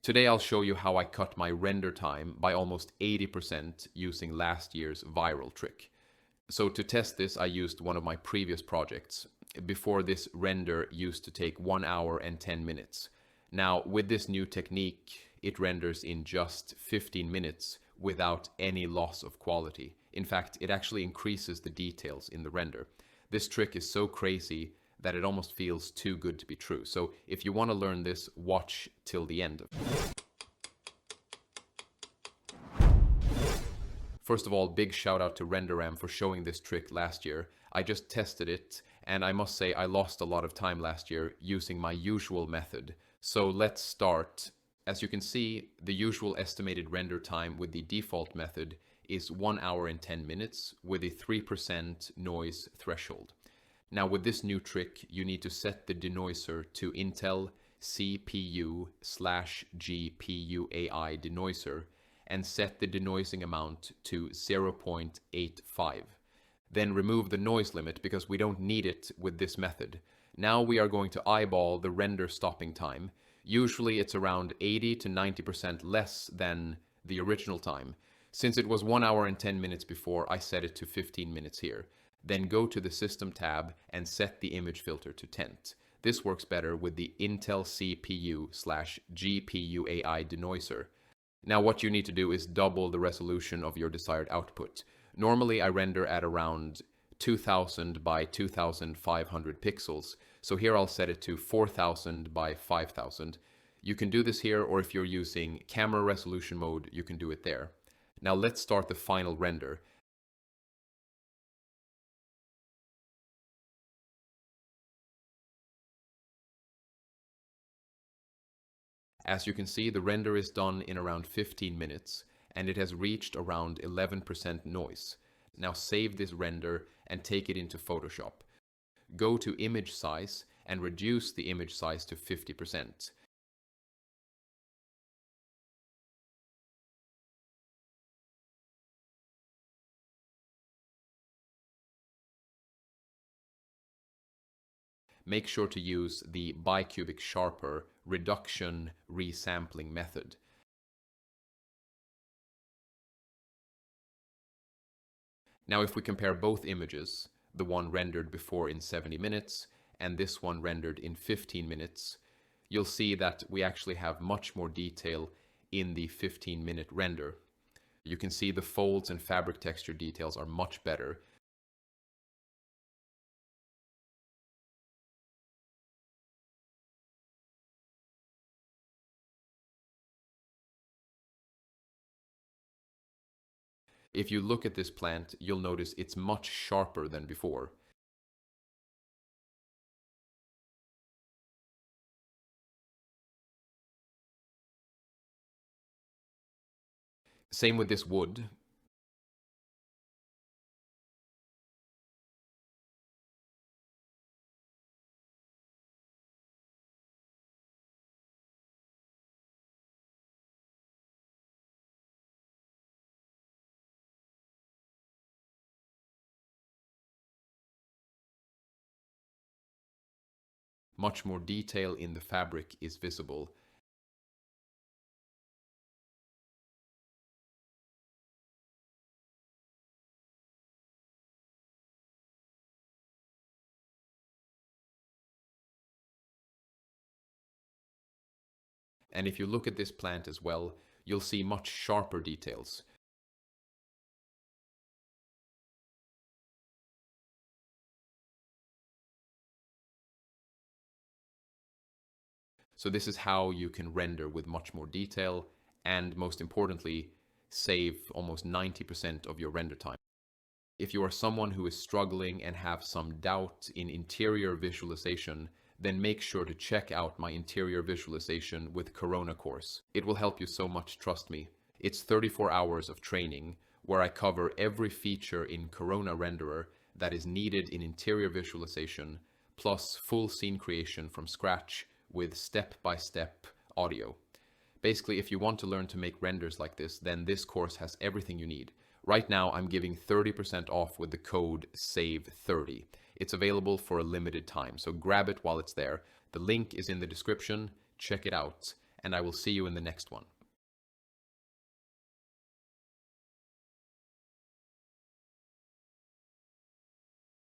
Today I'll show you how I cut my render time by almost 80% using last year's viral trick. So to test this, I used one of my previous projects. Before this, render used to take 1 hour and 10 minutes. Now, with this new technique, it renders in just 15 minutes without any loss of quality. In fact, it actually increases the details in the render. This trick is so crazy that it almost feels too good to be true. So if you want to learn this, watch till the end. First of all, big shout out to RenderRAM for showing this trick last year. I just tested it, and I must say I lost a lot of time last year using my usual method. So let's start. As you can see, the usual estimated render time with the default method is 1 hour and 10 minutes with a 3% noise threshold. Now with this new trick, you need to set the denoiser to Intel CPU/GPU-AI denoiser and set the denoising amount to 0.85. Then remove the noise limit because we don't need it with this method. Now we are going to eyeball the render stopping time. Usually it's around 80 to 90% less than the original time. Since it was 1 hour and 10 minutes before, I set it to 15 minutes here. Then go to the System tab and set the image filter to Tent. This works better with the Intel CPU/GPU-AI denoiser. Now what you need to do is double the resolution of your desired output. Normally I render at around 2000 by 2500 pixels, so here I'll set it to 4000 by 5000. You can do this here, or if you're using camera resolution mode, you can do it there. Now let's start the final render. As you can see, the render is done in around 15 minutes, and it has reached around 11% noise. Now save this render and take it into Photoshop. Go to image size and reduce the image size to 50%. Make sure to use the bicubic sharper reduction resampling method. Now if we compare both images, the one rendered before in 70 minutes and this one rendered in 15 minutes, you'll see that we actually have much more detail in the 15-minute render. You can see the folds and fabric texture details are much better. If you look at this plant, you'll notice it's much sharper than before. Same with this wood. Much more detail in the fabric is visible. And if you look at this plant as well, you'll see much sharper details. So this is how you can render with much more detail and, most importantly, save almost 90% of your render time. If you are someone who is struggling and have some doubt in interior visualization, then make sure to check out my interior visualization with Corona course. It will help you so much, trust me. It's 34 hours of training where I cover every feature in Corona Renderer that is needed in interior visualization, plus full scene creation from scratch with step-by-step audio. Basically, if you want to learn to make renders like this, then this course has everything you need. Right now, I'm giving 30% off with the code SAVE30. It's available for a limited time, so grab it while it's there. The link is in the description. Check it out. and I will see you in the next one.